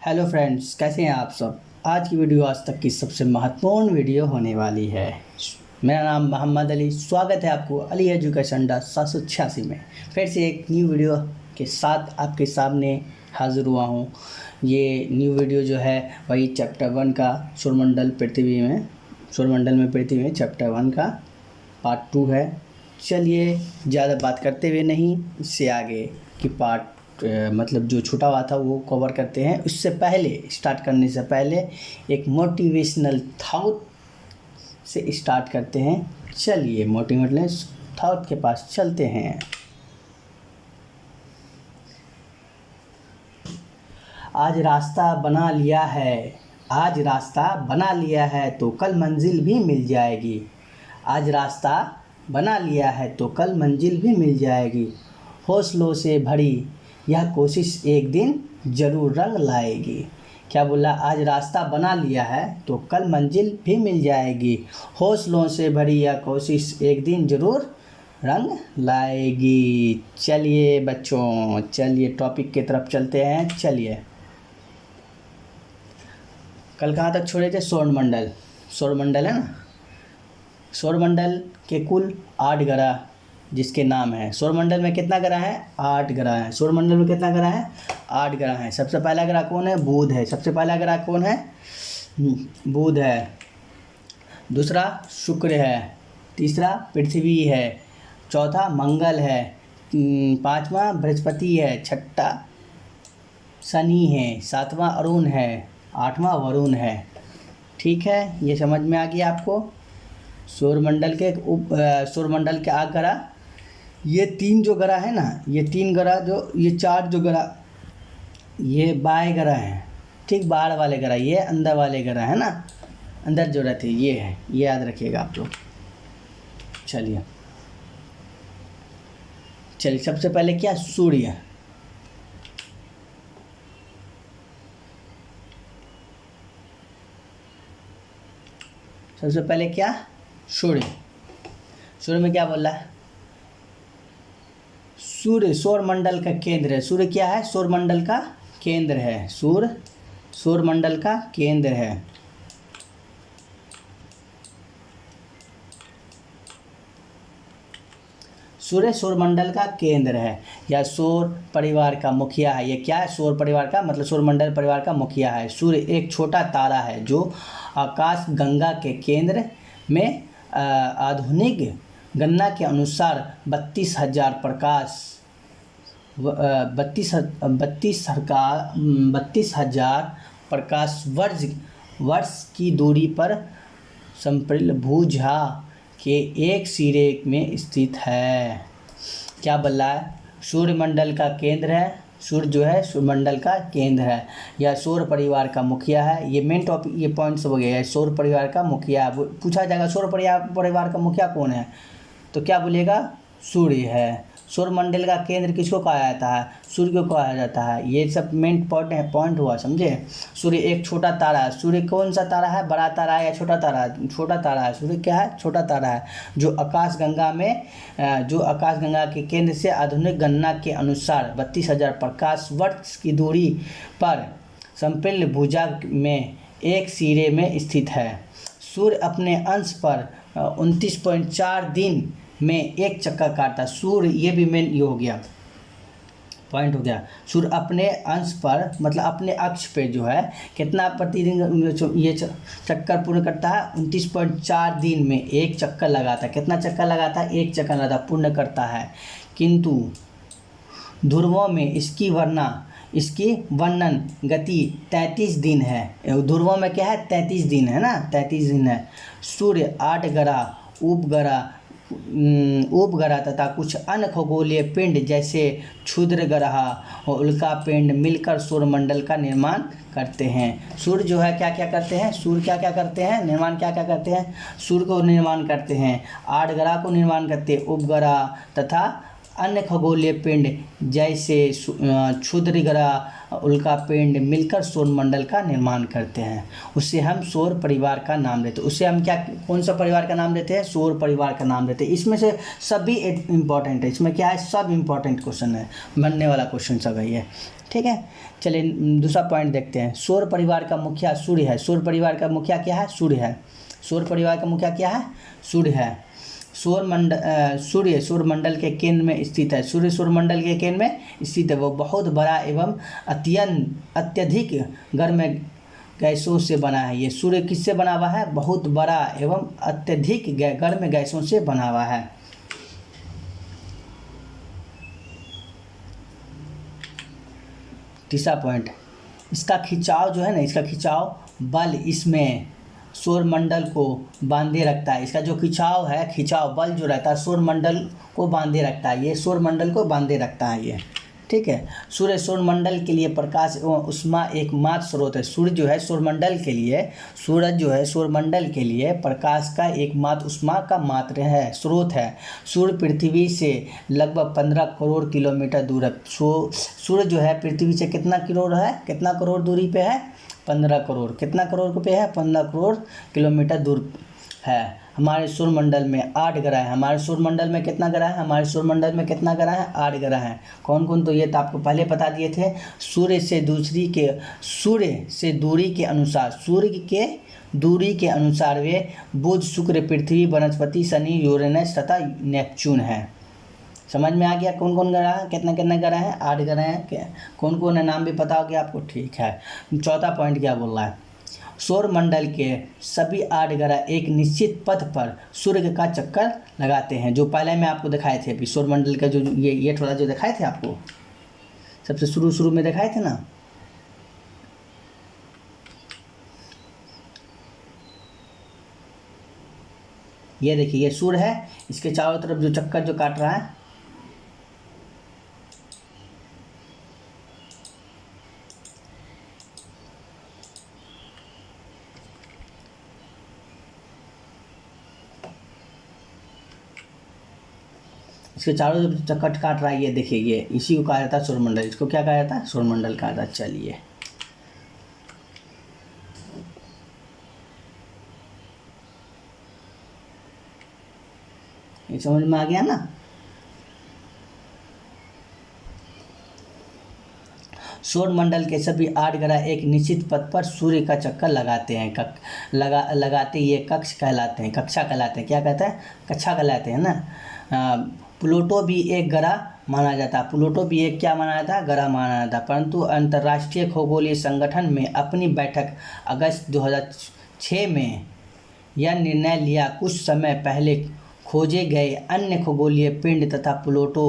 Hello friends, कैसे हैं आप सब। आज की वीडियो आज तक की सबसे महत्वपूर्ण वीडियो होने वाली है। मेरा नाम मोहम्मद अली, स्वागत है आपको अली एजुकेशन अड्डा 786 में। फिर से एक न्यू वीडियो के साथ आपके सामने हाज़िर हुआ हूँ। ये न्यू वीडियो जो है वही चैप्टर 1 का सौरमंडल में पृथ्वी में चैप्टर 1 का पार्ट 2 है। चलिए ज़्यादा बात करते हुए नहीं, इससे आगे की पार्ट मतलब जो छूटा हुआ था वो कवर करते हैं। उससे पहले स्टार्ट करने से पहले एक मोटिवेशनल थॉट से स्टार्ट करते हैं। चलिए मोटिवेशनल थॉट के पास चलते हैं। आज रास्ता बना लिया है तो कल मंजिल भी मिल जाएगी। आज रास्ता बना लिया है तो कल मंजिल भी मिल जाएगी। हौसलों से भरी यह कोशिश एक दिन ज़रूर रंग लाएगी। क्या बोला? आज रास्ता बना लिया है तो कल मंजिल भी मिल जाएगी। हौसलों से भरी यह कोशिश एक दिन ज़रूर रंग लाएगी। चलिए बच्चों, चलिए टॉपिक की तरफ चलते हैं। चलिए, कल कहाँ तक छोड़े थे? सौरमंडल है ना। सौरमंडल के कुल 8 ग्रह जिसके नाम है। सौरमंडल में कितना ग्रह है? 8 ग्रह हैं। सौरमंडल में कितना ग्रह है? 8 ग्रह हैं। सबसे पहला ग्रह कौन है? बुध है। सबसे पहला ग्रह कौन है? बुध है। दूसरा शुक्र है। तीसरा पृथ्वी है। चौथा मंगल है। पांचवा बृहस्पति है। छठा शनि है। सातवां अरुण है। आठवां वरुण है। ठीक है, ये समझ में आ गया आपको। सौरमंडल के 8 ग्रह, ये 3 जो ग्रह है ना, ये 3 ग्रह ये 4 जो ग्रह, ये बाह्य ग्रह हैं। ठीक, बाहर वाले ग्रह, ये अंदर वाले ग्रह है ना। अंदर जो रहते हैं ये है, ये याद रखिएगा आप लोग। चलिए सबसे पहले क्या? सूर्य। सबसे पहले क्या? सूर्य में क्या बोल रहा है? सूर्य सौरमंडल का केंद्र है। सूर्य क्या है? सौरमंडल का केंद्र है। सूर्य सौरमंडल का केंद्र है। सूर्य सौरमंडल का केंद्र है या सौर परिवार का मुखिया है। ये क्या है? सौर परिवार का मतलब सौरमंडल परिवार का मुखिया है। सूर्य एक छोटा तारा है जो आकाश गंगा के केंद्र में आधुनिक गणना के अनुसार 32,000 प्रकाश वर्ष की दूरी पर समपरिल भुजा के एक सिरे में स्थित है। क्या बोल रहा है? सूर्यमंडल का केंद्र है। सूर्य जो है सूर्यमंडल का केंद्र है या सौर परिवार का मुखिया है। ये मेन टॉपिक, ये पॉइंट्स हो गया है। सौर परिवार का मुखिया पूछा जाएगा। सौर परिवार का मुखिया कौन है? तो क्या बोलेगा? सूर्य है। सौरमंडल का केंद्र किसको कहा जाता है? सूर्य को कहा जाता है। ये सब मेन पॉइंट हुआ, समझे। सूर्य एक छोटा तारा है। सूर्य कौन सा तारा है? बड़ा तारा है या छोटा तारा है? छोटा तारा है। सूर्य क्या है? छोटा तारा है जो आकाश गंगा के केंद्र से आधुनिक गणना के अनुसार 32,000 प्रकाश वर्ष की दूरी पर समपरिल भुजा में एक सिरे में स्थित है। सूर्य अपने अंश पर 29.4 दिन में एक चक्कर काटता। सूर्य, ये भी मेन ये हो गया, पॉइंट हो गया। सूर्य अपने अंश पर मतलब अपने अक्ष पे जो है कितना प्रतिदिन ये चक्कर पूर्ण करता है? 29.4 दिन में एक चक्कर लगाता है। कितना चक्कर लगाता है? एक चक्कर लगाता, पूर्ण करता है। किंतु ध्रुवों में इसकी वर्णन गति 33 दिन है। ध्रुवों में क्या है? 33 दिन है ना, 33 दिन है। सूर्य 8 ग्रह, उपग्रह तथा कुछ अन्य खगोलीय पिंड जैसे क्षुद्र ग्रह और उल्का पिंड मिलकर सौरमंडल का निर्माण करते हैं। सूर्य जो है क्या क्या करते हैं? सूर्य क्या क्या करते हैं? निर्माण क्या क्या करते हैं? सूर्य को निर्माण करते हैं, 8 ग्रह को निर्माण करते हैं, उपग्रह तथा अन्य खगोलीय पिंड जैसे क्षुद्र ग्रह, उल्का पिंड मिलकर सौरमंडल का निर्माण करते हैं। उससे हम सौर परिवार का नाम देते हैं। उससे हम क्या, कौन सा परिवार का नाम देते हैं? सौर परिवार का नाम देते हैं। इसमें से सभी इम्पॉर्टेंट है। इसमें क्या है? सब इम्पॉर्टेंट क्वेश्चन है, बनने वाला क्वेश्चन सब है ये। ठीक है, चलिए दूसरा पॉइंट देखते हैं। सौर परिवार का मुखिया सूर्य है। सौर परिवार का मुखिया क्या है? सूर्य है। सौर परिवार का मुखिया क्या है? सूर्य है। सूर्य सौरमंडल के केंद्र में स्थित है। सूर्य सौरमंडल के केंद्र में स्थित है। वो बहुत बड़ा एवं अत्यधिक गर्म गैसों से बना है। ये सूर्य किससे बना हुआ है? बहुत बड़ा एवं अत्यधिक गर्म गैसों से बना हुआ है। तीसरा पॉइंट, इसका खिंचाव जो है ना, इसका खिंचाव बल इसमें सौरमंडल को बांधे रखता है। इसका जो खिंचाव है, खिंचाव बल जो रहता है सौरमंडल को बांधे रखता है। ये सौरमंडल को बांधे रखता है ये। ठीक है, सूर्य सौरमंडल के लिए प्रकाश एवं उष्मा एकमात्र स्रोत है। सूर्य जो है सौरमंडल के लिए, सूरज जो है सौरमंडल के लिए प्रकाश का एकमात्र उष्मा का मात्र है, स्रोत है। सूर्य पृथ्वी से लगभग 15 करोड़ किलोमीटर दूर है। सूर्य जो है पृथ्वी से कितना करोड़ दूरी पे है? 15 करोड़। कितना करोड़ पे है? 15 करोड़ किलोमीटर दूर है। हमारे सौरमंडल में 8 ग्रह हैं। हमारे सौरमंडल में कितना ग्रह है? हमारे सौरमंडल में कितना ग्रह है? 8 ग्रह हैं। कौन कौन? तो ये तो आपको पहले बता दिए थे। सूर्य से दूरी के अनुसार वे बुध, शुक्र, पृथ्वी, बृहस्पति, शनि, यूरेनस तथा नेपच्यून है। समझ में आ गया कौन कौन ग्रह है? कितना कितना ग्रह है? 8 ग्रह हैं। कौन कौन है नाम भी पता हो गया आपको? ठीक है। चौथा पॉइंट क्या बोल रहा है? सौरमंडल के सभी 8 ग्रह एक निश्चित पथ पर सूर्य का चक्कर लगाते हैं। जो पहले मैं आपको दिखाए थे, अभी सौरमंडल का जो ये थोड़ा जो दिखाए थे आपको, सबसे शुरू में दिखाए थे ना। ये देखिए, ये सूर्य है, इसके चारों तरफ जो चक्कर जो काट रहा है, इसके चारों तरफ चक्कर काट रहा है, ये देखिए, ये इसी को कहा जाता है सौरमंडल। इसको क्या कहा जाता है? सौरमंडल कहा जाता है। चलिए, ये समझ में आ गया ना। सौरमंडल के सभी 8 ग्रह एक निश्चित पथ पर सूर्य का चक्कर लगाते हैं। लगाते ये कक्ष कहलाते हैं, कक्षा कहलाते हैं। क्या कहते हैं? कक्षा कहलाते हैं ना। प्लूटो भी एक ग्रह माना जाता है। प्लूटो भी एक क्या माना जाता है? ग्रह माना जाता है। परंतु अंतर्राष्ट्रीय खगोलीय संगठन में अपनी बैठक अगस्त 2006 में यह निर्णय लिया। कुछ समय पहले खोजे गए अन्य खगोलीय पिंड तथा प्लूटो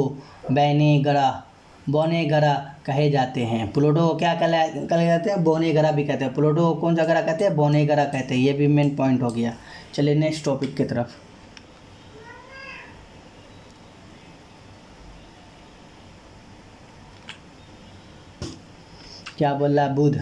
बौने ग्रह कहे जाते हैं। प्लूटो को क्या कहे जाते हैं? बौने ग्रह भी कहते हैं। प्लूटो को कौन सा ग्रह कहते हैं? बौने ग्रह कहते हैं। ये भी मेन पॉइंट हो गया। चलिए नेक्स्ट टॉपिक की तरफ। क्या बोल रहा है? बुध।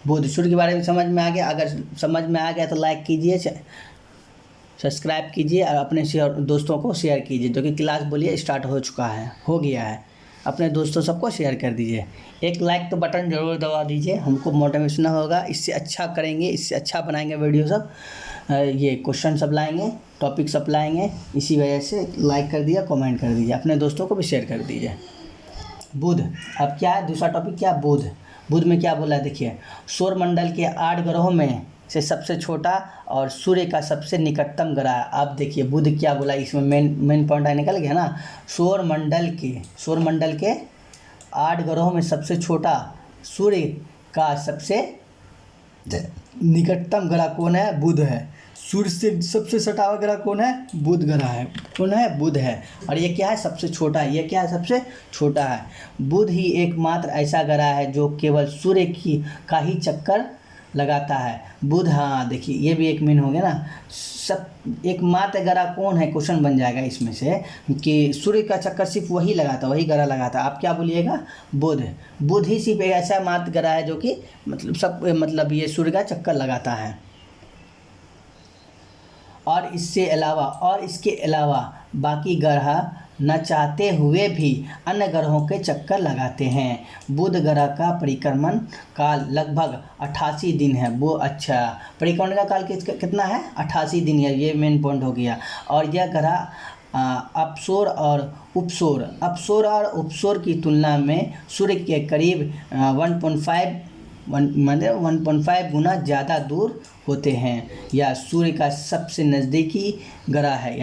बुध, सूर्य के बारे में समझ में आ गया? अगर समझ में आ गया तो लाइक कीजिए, सब्सक्राइब कीजिए और अपने दोस्तों को शेयर कीजिए। जो कि क्लास बोलिए स्टार्ट हो गया है। अपने दोस्तों सबको शेयर कर दीजिए। एक लाइक तो बटन ज़रूर दबा दीजिए, हमको मोटिवेशन होगा। इससे अच्छा करेंगे, इससे अच्छा बनाएंगे वीडियो सब। ये क्वेश्चन सब लाएंगे, टॉपिक सब लाएंगे। इसी वजह से लाइक कर दिया, कमेंट कर दीजिए, अपने दोस्तों को भी शेयर कर दीजिए। बुध, अब क्या है दूसरा टॉपिक? क्या? बुध। बुध में क्या बोला है देखिए। सौरमंडल के 8 ग्रहों में से सबसे छोटा और सूर्य का सबसे निकटतम ग्रह है। आप देखिए बुध क्या बोला, इसमें मेन पॉइंट निकल गया ना। सौरमंडल के 8 ग्रहों में सबसे छोटा, सूर्य का सबसे निकटतम ग्रह कौन है? बुध है। सूर्य से सबसे सटा हुआ ग्रह कौन है? बुध ग्रह है। कौन है? बुध है। और ये क्या है? सबसे छोटा है। ये क्या है? सबसे छोटा है। बुध ही एकमात्र ऐसा ग्रह है जो केवल सूर्य का ही चक्कर लगाता है। बुध, हाँ देखिए ये भी एक मीन हो गया ना। सब एकमात्र ग्रह कौन है, क्वेश्चन बन जाएगा इसमें से कि सूर्य का चक्कर सिर्फ वही लगाता, वही ग्रह लगाता। आप क्या बोलिएगा, बुध। बुध ही सिर्फ एक ऐसा मात्र ग्रह है जो कि मतलब ये सूर्य का चक्कर लगाता है। और इसके अलावा बाकी ग्रह न चाहते हुए भी अन्य ग्रहों के चक्कर लगाते हैं। बुध ग्रह का परिक्रमण काल लगभग 88 दिन है। वो अच्छा, परिक्रमण का काल कितना है, 88 दिन है, ये मेन पॉइंट हो गया। और यह ग्रह अपसौर और उपसौर की तुलना में सूर्य के करीब 1.5 गुना ज़्यादा दूर होते हैं। यह सूर्य का सबसे नज़दीकी ग्रह है,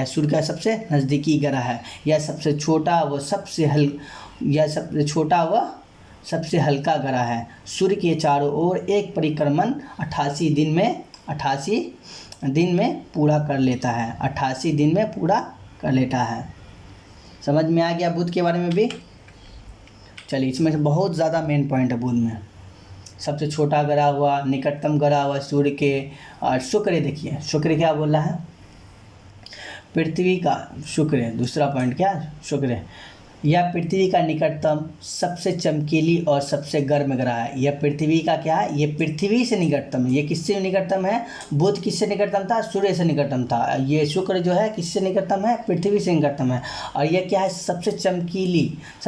यह सबसे छोटा व सबसे हल्का ग्रह है। सूर्य के चारों ओर एक परिक्रमण 88 दिन में पूरा कर लेता है। 88 दिन में पूरा कर लेता है। समझ में आ गया बुध के बारे में भी। चलिए, इसमें से बहुत ज़्यादा मेन पॉइंट है बुध में। सबसे छोटा ग्रह हुआ, निकटतम ग्रह हुआ सूर्य के। और शुक्र, देखिए शुक्र क्या बोल रहा है, पृथ्वी का शुक्र। दूसरा पॉइंट क्या, शुक्र। यह पृथ्वी का निकटतम, सबसे चमकीली और सबसे गर्म ग्रह है। यह पृथ्वी का क्या है, ये पृथ्वी से निकटतम है। ये किससे निकटतम है, बुध किससे निकटतम था, सूर्य से निकटतम था। ये शुक्र जो है किससे निकटतम है, पृथ्वी से निकटतम है। और यह क्या है, सबसे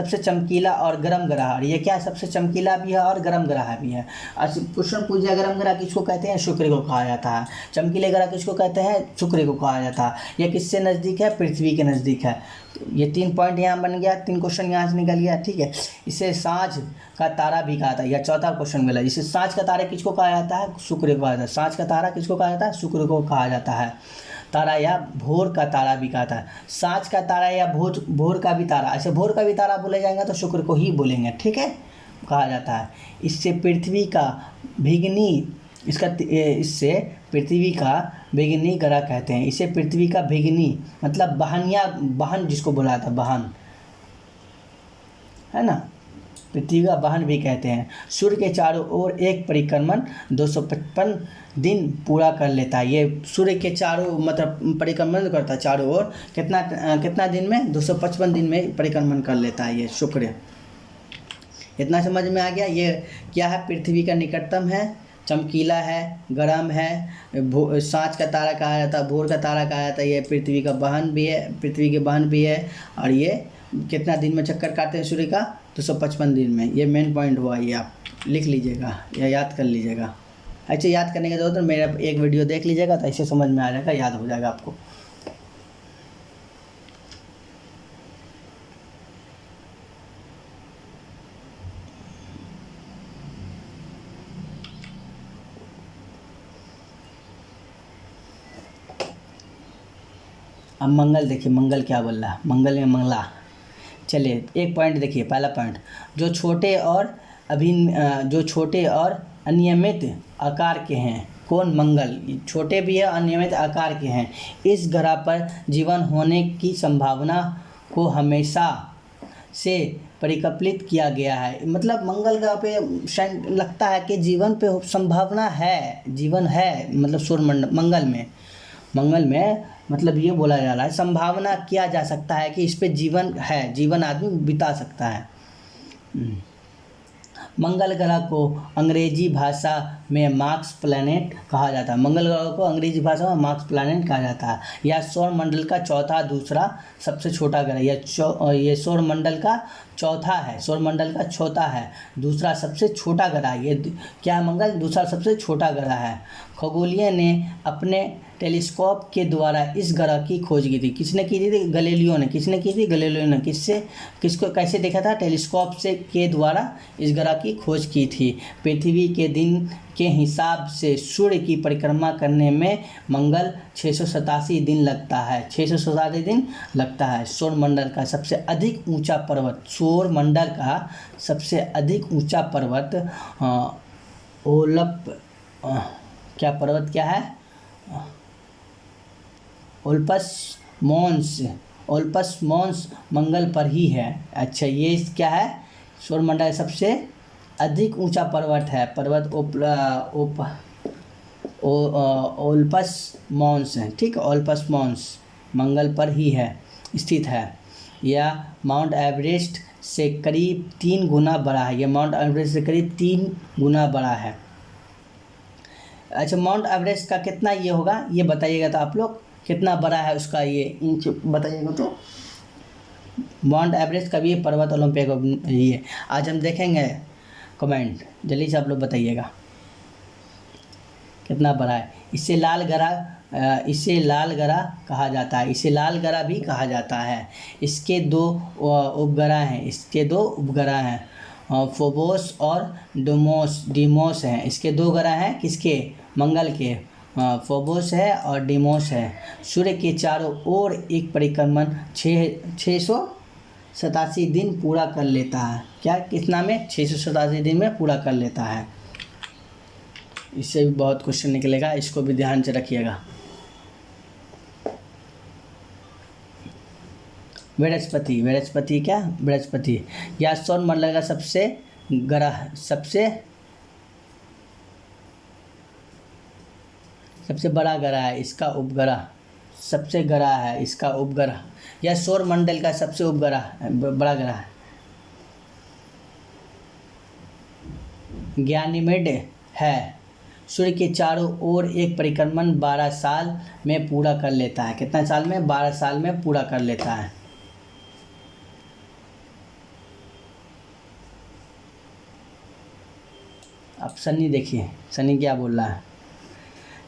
चमकीला और गर्म ग्रह। और ये क्या है, सबसे चमकीला भी है और गर्म ग्रह भी है। क्वेश्चन पूछ दिया, गर्म ग्रह किसको कहते हैं, शुक्र को कहा जाता है। चमकीले ग्रह किसको कहते हैं, शुक्र को कहा जाता है। यह किससे नज़दीक है, पृथ्वी के नज़दीक है। तो ये 3 पॉइंट यहाँ बन गया, 3 क्वेश्चन यहाँ से निकल गया, ठीक है। इसे सांझ का तारा भी कहा था, यह चौथा क्वेश्चन मिला। इसे सांझ का तारा किसको कहा जाता है, शुक्र को कहा जाता है। सांझ का तारा किसको कहा जाता है, शुक्र को कहा जाता है। तारा या भोर का तारा भी कहा था। सांझ का तारा या भोर का भी तारा, ऐसे भोर का भी तारा बोले जाएंगे तो शुक्र को ही बोलेंगे, ठीक है, कहा जाता है। इससे पृथ्वी का भिगनी ग्रह कहते हैं। इसे पृथ्वी का भिगनी मतलब बहन जिसको बोला था, बहन है ना, पृथ्वी का बहन भी कहते हैं। सूर्य के चारों ओर एक परिक्रमण 255 दिन पूरा कर लेता है। ये सूर्य के चारों मतलब परिक्रमण करता है चारों ओर, कितना दिन में, 255 दिन में परिक्रमण कर लेता है ये शुक्र। इतना समझ में आ गया। ये क्या है, पृथ्वी का निकटतम है, चमकीला है, गर्म है, सांझ का तारा कहा जाता है, भोर का तारा कहा जाता है। ये पृथ्वी के बहन भी है। और ये कितना दिन में चक्कर काटते हैं सूर्य का, 255 दिन में। ये मेन पॉइंट हुआ, ये आप लिख लीजिएगा या याद कर लीजिएगा। ऐसे याद करने के जरूरत है, मेरा एक वीडियो देख लीजिएगा तो ऐसे समझ में आ जाएगा, याद हो जाएगा आपको। अब मंगल देखिए, मंगल क्या बोल रहा है, मंगल में मंगला। चलिए एक पॉइंट देखिए, पहला पॉइंट, जो छोटे और अनियमित आकार के हैं। कौन, मंगल, छोटे भी है, अनियमित आकार के हैं। इस ग्रह पर जीवन होने की संभावना को हमेशा से परिकल्पित किया गया है। मतलब मंगल ग्रह पे लगता है कि जीवन पे संभावना है, जीवन है, मतलब मंगल में मतलब ये बोला जा रहा है, संभावना किया जा सकता है कि इस पे जीवन है, जीवन आदमी बिता सकता है। मंगल ग्रह को अंग्रेजी भाषा में मार्स प्लैनेट कहा जाता है। मंगल ग्रह को अंग्रेजी भाषा में मार्स प्लैनेट कहा जाता है। यह सौर मंडल का दूसरा सबसे छोटा ग्रह। ये सौर मंडल का चौथा है, दूसरा सबसे छोटा ग्रह। ये क्या है, मंगल दूसरा सबसे छोटा ग्रह है। खगोलीय ने अपने टेलीस्कोप के द्वारा इस ग्रह की खोज की थी। किसने की थी, गैलीलियो ने। कैसे देखा था, टेलीस्कोप के द्वारा इस ग्रह की खोज की थी। पृथ्वी के दिन के हिसाब से सूर्य की परिक्रमा करने में मंगल 687 दिन लगता है। 687 दिन लगता है। सौर मंडल का सबसे अधिक ऊंचा पर्वत ओलपस मॉन्स मंगल पर ही है। अच्छा, ये क्या है, सौर मंडल सबसे अधिक ऊंचा पर्वत है। ओलपस मॉन्स है, ठीक है, ओलपस मॉन्स मंगल पर ही है स्थित है। यह माउंट एवरेस्ट से करीब 3 गुना बड़ा है। यह माउंट एवरेस्ट से करीब 3 गुना बड़ा है। अच्छा, माउंट एवरेस्ट का कितना ये होगा ये बताइएगा तो आप लोग, कितना बड़ा है उसका ये इंच बताइएगा तो। माउंट एवरेस्ट का भी पर्वत ओलंपिया का ये आज हम देखेंगे। कमेंट जल्दी से आप लोग बताइएगा कितना बड़ा है। इसे लाल ग्रह कहा जाता है। इसे लाल ग्रह भी कहा जाता है। इसके दो उपग्रह हैं, फोबोस और डीमोस हैं। इसके 2 ग्रह हैं, किसके? मंगल के। फोबोस है और डीमोस है। सूर्य के चारों ओर एक परिक्रमण 687 दिन पूरा कर लेता है। क्या कितना में? 687 दिन में पूरा कर लेता है। इससे भी बहुत क्वेश्चन निकलेगा, इसको भी ध्यान से रखिएगा। बृहस्पति क्या? बृहस्पति या सौरमंडल का सबसे बड़ा ग्रह है। इसका उपग्रह सबसे ग्रह है, इसका उपग्रह या सौरमंडल का सबसे बड़ा ग्रह है। गैनीमेड है। सूर्य के चारों ओर एक परिक्रमण 12 साल में पूरा कर लेता है। कितना साल में? 12 साल में पूरा कर लेता है। अब शनि देखिए, शनि क्या बोल रहा है।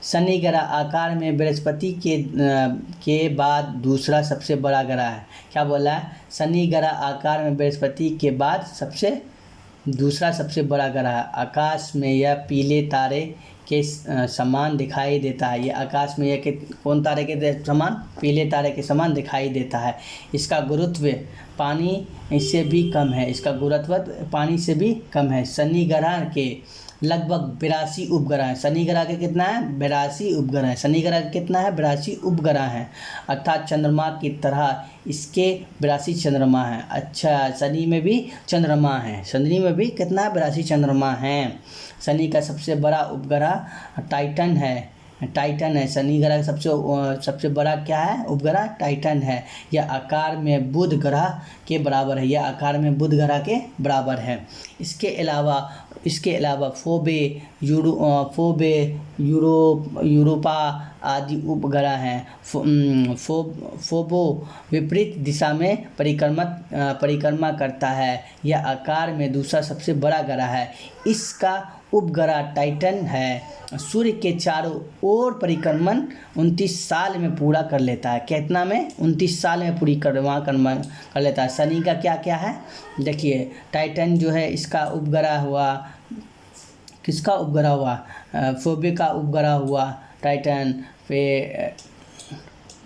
शनि ग्रह आकार में बृहस्पति के बाद दूसरा सबसे बड़ा ग्रह है। क्या बोला है? शनि ग्रह आकार में बृहस्पति के बाद दूसरा सबसे बड़ा ग्रह है। आकाश में यह पीले तारे के समान दिखाई देता है। यह आकाश में यह कौन तारे के समान? पीले तारे के समान दिखाई देता है। इसका गुरुत्व पानी से भी कम है। शनि ग्रह के लगभग 82 उपग्रह हैं। शनि ग्रह के कितना है? 82 उपग्रह हैं। शनि ग्रह के कितना है? 82 उपग्रह हैं। अर्थात चंद्रमा की तरह इसके 82 चंद्रमा हैं। अच्छा, शनि में भी चंद्रमा है। शनि में भी कितना है? 82 चंद्रमा हैं। शनि का सबसे बड़ा उपग्रह टाइटन है। शनि ग्रह का सबसे बड़ा क्या है? उपग्रह टाइटन है। यह आकार में बुध ग्रह के बराबर है। इसके अलावा फोबे, यूरोपा आदि उपग्रह हैं। फोबो विपरीत दिशा में परिक्रमा करता है। यह आकार में दूसरा सबसे बड़ा ग्रह है। इसका उपग्रह टाइटन है। सूर्य के चारों ओर परिक्रमण 29 साल में पूरा कर लेता है। कितना में? 29 साल में पूरी कर लेता है। शनि का क्या क्या है देखिए। टाइटन जो है इसका उपग्रह हुआ, किसका उपग्रह हुआ? फोबे का उपग्रह हुआ टाइटन। फिर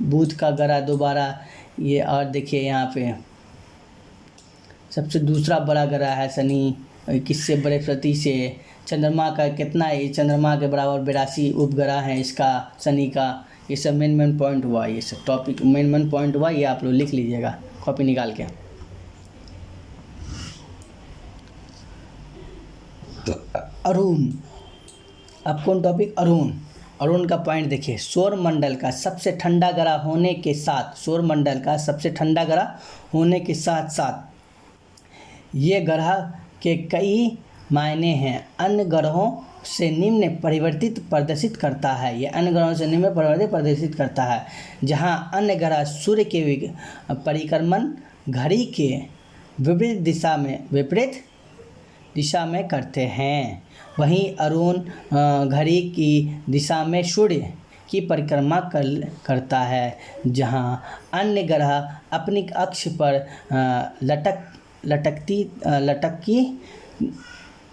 बुध का ग्रह दोबारा ये, और देखिए यहाँ पे सबसे दूसरा बड़ा ग्रह है शनि। किससे? बृहस्पति से। चंद्रमा का कितना है? ये चंद्रमा के बराबर 82 उपग्रह हैं इसका, शनि का। ये सब मेन पॉइंट हुआ, ये सब टॉपिक मेन पॉइंट हुआ। ये आप लोग लिख लीजिएगा कॉपी निकाल के। तो अरुण, अब कौन टॉपिक? अरुण का पॉइंट देखिए। सौरमंडल का सबसे ठंडा ग्रह होने के साथ ये ग्रह के कई मायने हैं। अन्य ग्रहों से निम्न प्रदर्शित करता है। जहां अन्य ग्रह सूर्य के परिक्रमण घड़ी के विपरीत दिशा में करते हैं, वहीं अरुण घड़ी की दिशा में सूर्य की परिक्रमा करता है। जहां अन्य ग्रह अपनी अक्ष पर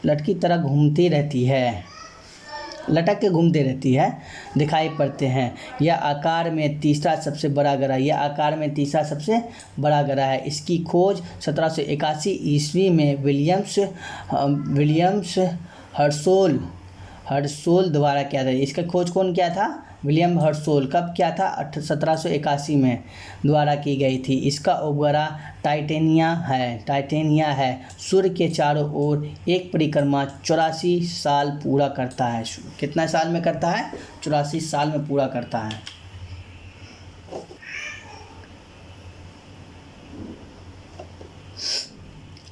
लटकी तरह घूमती रहती है, दिखाई पड़ते हैं। यह आकार में तीसरा सबसे बड़ा ग्रह है। इसकी खोज 1781 ईस्वी में विलियम्स हर्शोल हर्शोल द्वारा किया था। इसका खोज कौन किया था? विलियम हर्शोल। कब किया था? 1781 में द्वारा की गई थी। इसका उपग्रह टाइटेनिया है। सूर्य के चारों ओर एक परिक्रमा 84 साल पूरा करता है। कितना साल में करता है? 84 साल में पूरा करता है।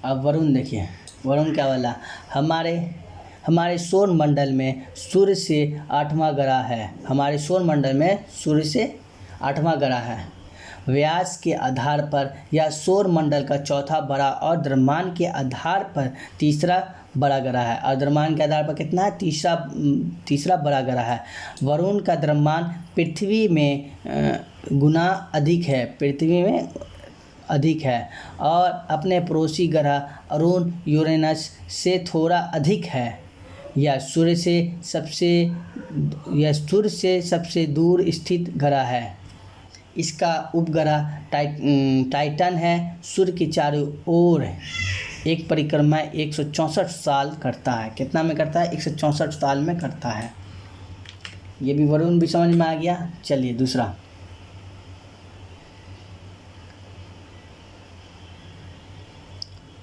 अब वरुण देखिए, वरुण क्या बोला? हमारे सौर मंडल में सूर्य से 8वां ग्रह है। हमारे सौर मंडल में सूर्य से 8वां ग्रह है। व्यास के आधार पर यह सौर मंडल का चौथा बड़ा और द्रव्यमान के आधार पर तीसरा बड़ा ग्रह है। और द्रव्यमान के आधार पर कितना है? तीसरा बड़ा ग्रह है। वरुण का द्रव्यमान पृथ्वी में गुना अधिक है। पृथ्वी में अधिक है और अपने पड़ोसी ग्रह अरुण यूरेनस से थोड़ा अधिक है। यह सूर्य से सबसे दूर स्थित ग्रह है। इसका उपग्रह टाइटन है। सूर्य के चारों ओर एक परिक्रमा 164 साल करता है। कितना में करता है? 164 साल में करता है। ये भी वरुण भी समझ में आ गया। चलिए दूसरा,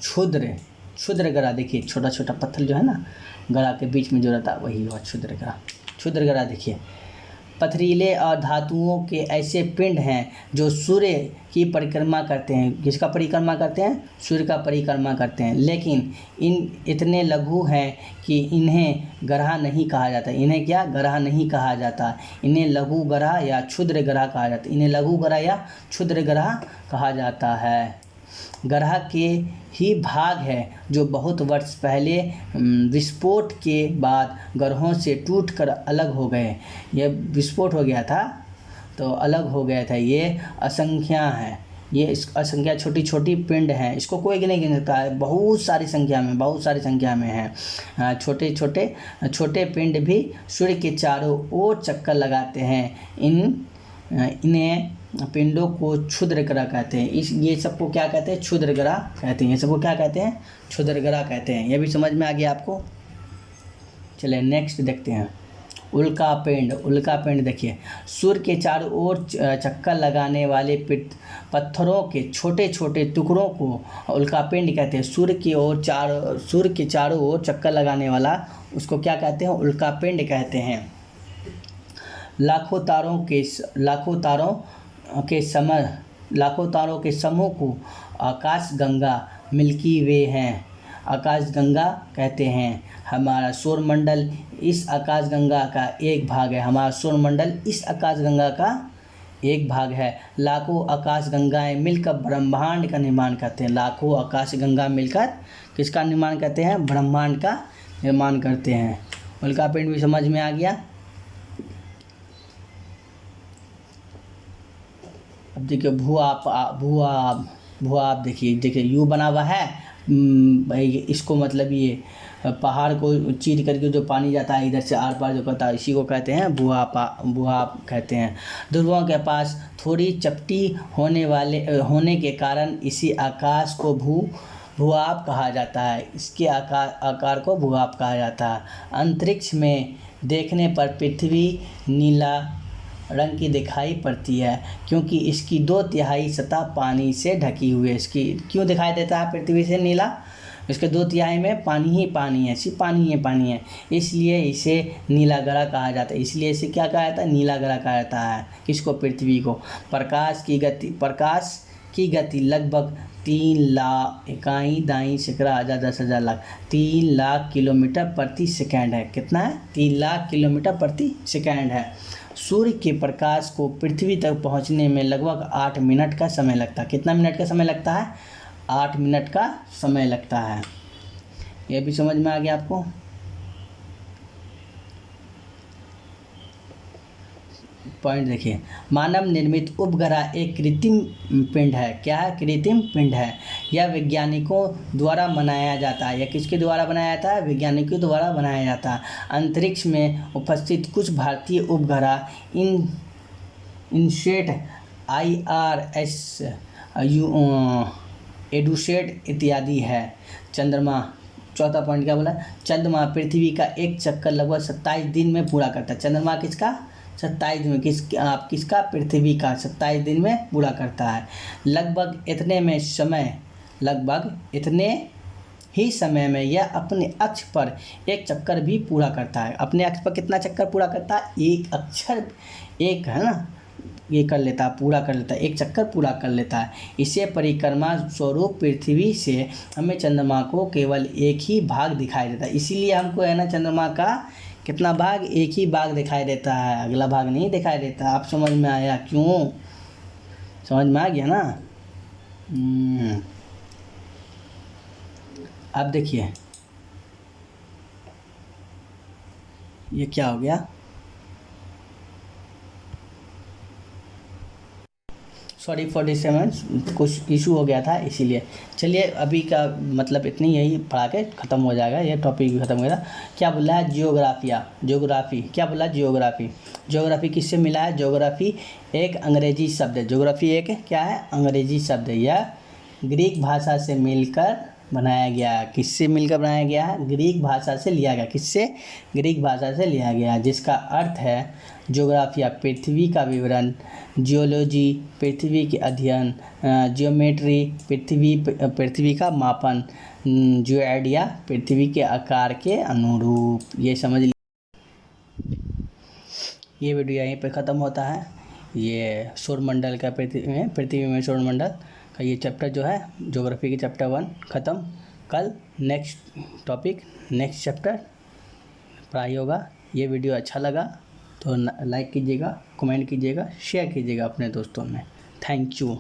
क्षुद्र ग्रह। देखिए छोटा छोटा पत्थर जो है ना, ग्रह के बीच में जो रहता है वही हुआ क्षुद्र ग्रह। क्षुद्र ग्रह देखिए, पथरीले और धातुओं के ऐसे पिंड हैं जो सूर्य की परिक्रमा करते हैं। किसका परिक्रमा करते हैं? सूर्य का परिक्रमा करते हैं। लेकिन इतने लघु हैं कि इन्हें ग्रह नहीं कहा जाता। इन्हें क्या? ग्रह नहीं कहा जाता। इन्हें लघु ग्रह या क्षुद्र ग्रह कहा जाता है। इन्हें लघु ग्रह या क्षुद्र ग्रह कहा जाता है। ग्रह के ही भाग है जो बहुत वर्ष पहले विस्फोट के बाद ग्रहों से टूटकर अलग हो गए। ये विस्फोट हो गया था तो अलग हो गया था। ये असंख्या है। ये असंख्या छोटी छोटी पिंड हैं। इसको कोई नहीं गिन सकता है। बहुत सारी संख्या में है। छोटे पिंड भी सूर्य के चारों ओर चक्कर लगाते हैं। इन्हें पिंडों को क्षुद्र ग्रह कहते हैं। ये सबको क्या कहते हैं? क्षुद्र ग्रह कहते हैं। ये सबको क्या कहते हैं? क्षुद्र ग्रह कहते हैं। ये भी समझ में आ गया आपको। चलिए नेक्स्ट देखते हैं, उल्का पिंड देखिए, सूर्य के चारों ओर चक्कर लगाने वाले पत्थरों के छोटे छोटे टुकड़ों को उल्का पिंड कहते हैं। सूर्य के चारों ओर चक्कर लगाने वाला उसको क्या कहते हैं? उल्का पिंड कहते हैं। लाखों तारों के समूह को आकाशगंगा मिल्की वे हैं। आकाशगंगा कहते हैं। हमारा सौरमंडल इस आकाशगंगा का एक भाग है। हमारा सौरमंडल इस आकाशगंगा का एक भाग है। लाखों आकाशगंगाएं मिलकर ब्रह्मांड का निर्माण करते हैं। लाखों आकाशगंगा मिलकर किसका निर्माण करते हैं? ब्रह्मांड का निर्माण करते हैं। उल्का पिंड भी समझ में आ गया। अब देखिए भूआब देखिए यू बना हुआ है। भाई इसको मतलब ये पहाड़ को चीर करके जो पानी जाता है इधर से आर पार जो करता है, इसी को कहते हैं भूआब कहते हैं। ध्रुवों के पास थोड़ी चपटी होने के कारण इसी आकाश को भूआब कहा जाता है। इसके आकार को भूआब कहा जाता है। अंतरिक्ष में देखने पर पृथ्वी नीला रंग की दिखाई पड़ती है क्योंकि इसकी 2/3 सतह पानी से ढकी हुई है। इसकी क्यों दिखाई देता है पृथ्वी से नीला? इसके 2/3 में पानी ही पानी है, सिर्फ पानी है, इसलिए इसे नीला ग्रह कहा जाता है। इसलिए इसे क्या कहा जाता है? नीला ग्रह कहा जाता है। किसको? पृथ्वी को। प्रकाश की गति लगभग 3 लाख इकाई दाई सैकड़ा हज़ार 10,000 लाख 3 लाख किलोमीटर प्रति सेकंड है। कितना है? 3 लाख किलोमीटर प्रति सेकंड है। सूर्य के प्रकाश को पृथ्वी तक पहुंचने में लगभग 8 मिनट का समय लगता है। कितना मिनट का समय लगता है? 8 मिनट का समय लगता है। यह भी समझ में आ गया आपको। पॉइंट देखिए, मानव निर्मित उपग्रह एक कृत्रिम पिंड है। क्या है? कृत्रिम पिंड है। यह वैज्ञानिकों द्वारा बनाया जाता है। यह किसके द्वारा बनाया जाता है? वैज्ञानिकों द्वारा बनाया जाता है। अंतरिक्ष में उपस्थित कुछ भारतीय उपग्रह इनसेट, IRS, एडुसेट इत्यादि है। चंद्रमा चौथा पॉइंट क्या बोला, चंद्रमा पृथ्वी का एक चक्कर लगभग 27 दिन में पूरा करता है। चंद्रमा किसका 27 दिन में, किसका पृथ्वी का 27 दिन में पूरा करता है। लगभग इतने ही समय में यह अपने अक्ष पर एक चक्कर भी पूरा करता है। अपने अक्ष पर कितना चक्कर पूरा करता है, एक है ना, ये कर लेता है, पूरा कर लेता है, एक चक्कर पूरा कर लेता है। इसे परिक्रमा स्वरूप पृथ्वी से हमें चंद्रमा को केवल एक ही भाग दिखाई देता है। इसीलिए हमको है ना चंद्रमा का कितना भाग, एक ही भाग दिखाई देता है, अगला भाग नहीं दिखाई देता। आप समझ में आया, क्यों समझ में आ गया ना। अब देखिए ये क्या हो गया, सॉरी 47 कुछ इशू हो गया था इसीलिए। चलिए अभी का मतलब इतनी यही पढ़ा के ख़त्म हो जाएगा, ये टॉपिक भी ख़त्म हो गया। क्या बोला है, ज्योग्राफी क्या बोला, ज्योग्राफी किससे मिला है। ज्योग्राफी एक अंग्रेजी शब्द है। ज्योग्राफी एक क्या है, अंग्रेजी शब्द है। यह ग्रीक भाषा से मिलकर बनाया गया है। किससे मिलकर बनाया गया है, ग्रीक भाषा से लिया गया। किससे, ग्रीक भाषा से लिया गया, जिसका अर्थ है ज्योग्राफिया पृथ्वी का विवरण, जियोलॉजी पृथ्वी के अध्ययन, जियोमेट्री पृथ्वी का मापन, जियोआइडिया पृथ्वी के आकार के अनुरूप। ये समझ लीजिए। ये वीडियो यहीं पे ख़त्म होता है। ये सौरमंडल का पृथ्वी में सौरमंडल का ये चैप्टर जो है ज्योग्राफी के चैप्टर 1 ख़त्म। कल नेक्स्ट टॉपिक नेक्स्ट चैप्टर पढ़ाई होगा। ये वीडियो अच्छा लगा तो लाइक कीजिएगा, कमेंट कीजिएगा, शेयर कीजिएगा अपने दोस्तों में। Thank you.